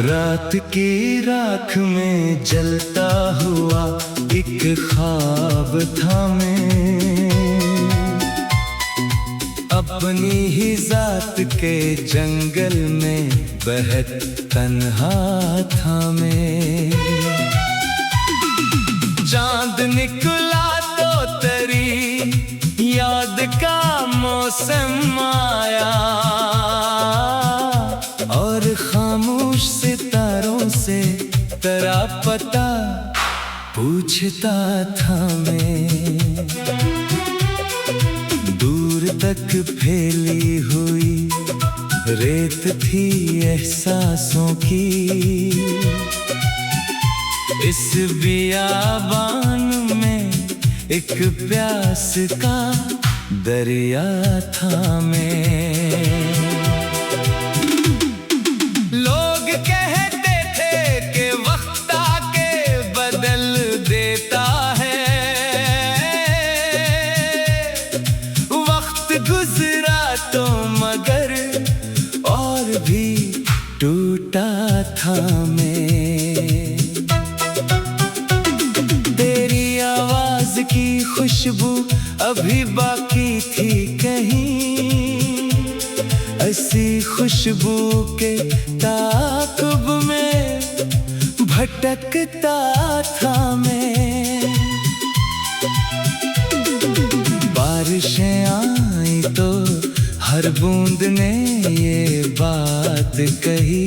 रात की राख में जलता हुआ एक ख्वाब था मैं, अपनी ही जात के जंगल में बहत तन्हा था मैं। चांद निकला तो तेरी याद का मौसम आया, और खामोश सितारों से तेरा पता पूछता था मैं। दूर तक फैली हुई रेत थी एहसासों की, इस बियाबान में एक प्यास का दरिया था मैं। लोग कहते थे कि वक्त आके बदल देता है, वक्त गुजरा तो मगर और भी टूटा था मैं। तेरी आवाज की खुशबू अभी बाकी थी कहीं, ऐसी खुशबू के ताक़ुब में भटकता था मैं। बारिशें आई तो हर बूंद ने ये बात कही,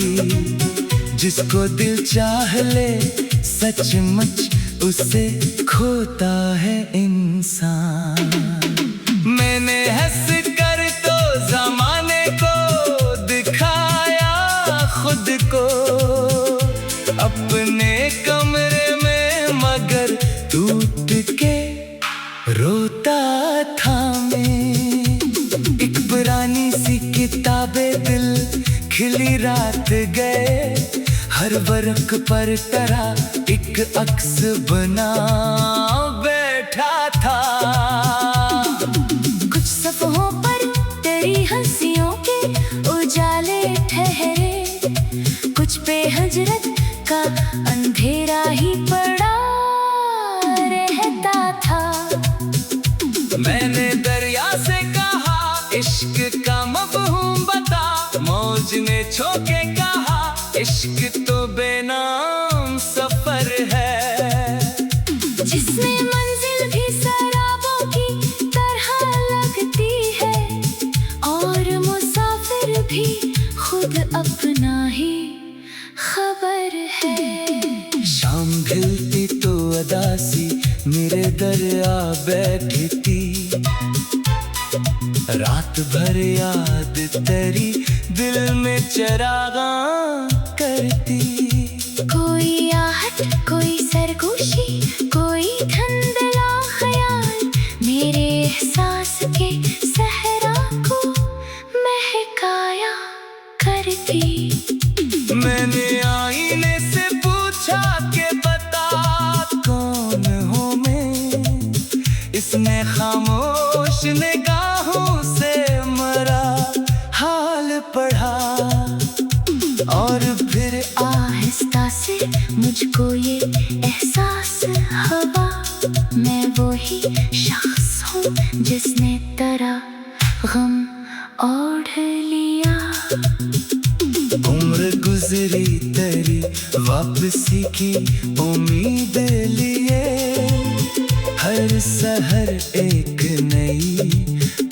जिसको दिल चाह ले सचमुच उसे खोता है इंसान। मैंने हंस कर तो ज़माने को दिखाया खुद को अपने कमरे में, मगर टूट के रोता था मैं। एक पुरानी सी किताबे दिल खिली रात गए, हर वर्क पर तरह एक अक्स बना बैठा था। कुछ सफ़हों पर तेरी हंसियों के उजाले ठहरे, कुछ पे हजरत का अंधेरा ही पड़ा रहता था। मैंने दरिया से कहा इश्क का मफ़हूम बता, मौज ने छोके कहा इश्क तो बेनाम सफर है, जिसमें मंजिल भी सराबों की तरह लगती है, और मुसाफिर भी खुद अपना ही खबर है। शाम ढलती तो अदासी मेरे दरिया बैठती, रात भर याद तेरी दिल में चरागा करती। कोई आहट, कोई सरगोशी, कोई धुंधला ख्याल मेरे एहसास के सहरा को महकाया करती। मैंने आईने से पूछा कि बता कौन हूँ मैं, इसने खामोश निगाहों से मरा हाल पढ़ा, और फिर आहिस्ता से मुझको ये एहसास हुआ, मैं वही शख्स हूँ जिसने तेरा गम ओढ़ लिया। उम्र गुजरी तेरी वापसी की उम्मीद लिए, हर सहर एक नई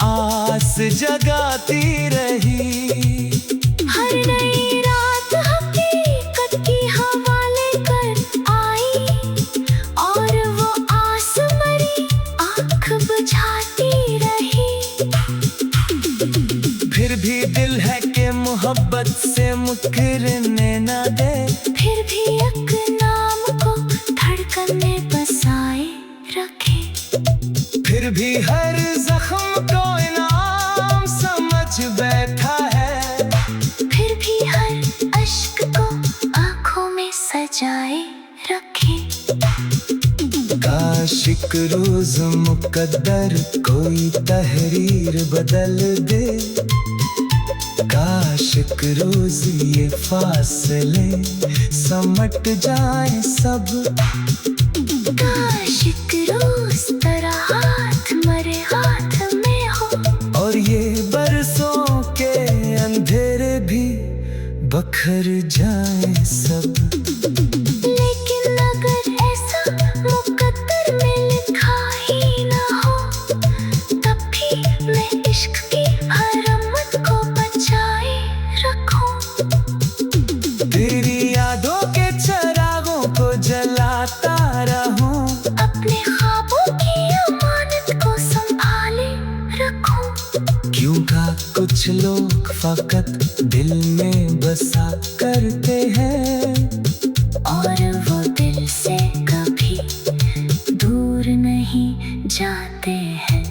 आस जगाती रही। हर नई रात हकीकत की हवाले कर आई, और वो आस मरी आँख बुझाती रही। फिर भी दिल है कि मोहब्बत से मुकरने न दे, फिर भी एक नाम को धड़कन में बसाए रखे, फिर भी हर जख्म को इनाम समझ बैठा है, फिर भी हर अश्क को आँखों में सजाए रखे। काश एक रोज मुकद्दर कोई तहरीर बदल दे, काश एक रोज ये फासले समट जाए सब। काश एक रोज तेरा हाथ मेरे हाथ में हो, और ये बरसों के अंधेरे भी बखर जाए सब। लेकिन अगर ऐसा मुकद्दर में लिखा ही ना हो, तब भी मैं इश्क की हर रमत को बचाए रखूं। तेरी यादों के चिरागों को जलाता रहूं, अपने ख्वाबों की अमानत को संभाले रखूं। क्यों का कुछ लोग फकत दिल में बसा करते हैं, और वो दिल से कभी दूर नहीं जाते हैं।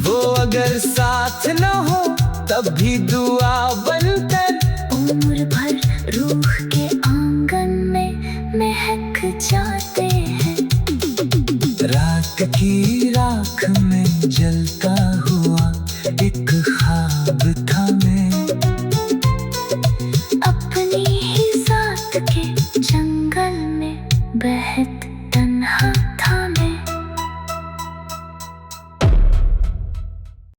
वो अगर साथ न हो तब भी दुआ बनकर उम्र भर रूह के आंगन में महक जाते हैं। रात की राख में जलता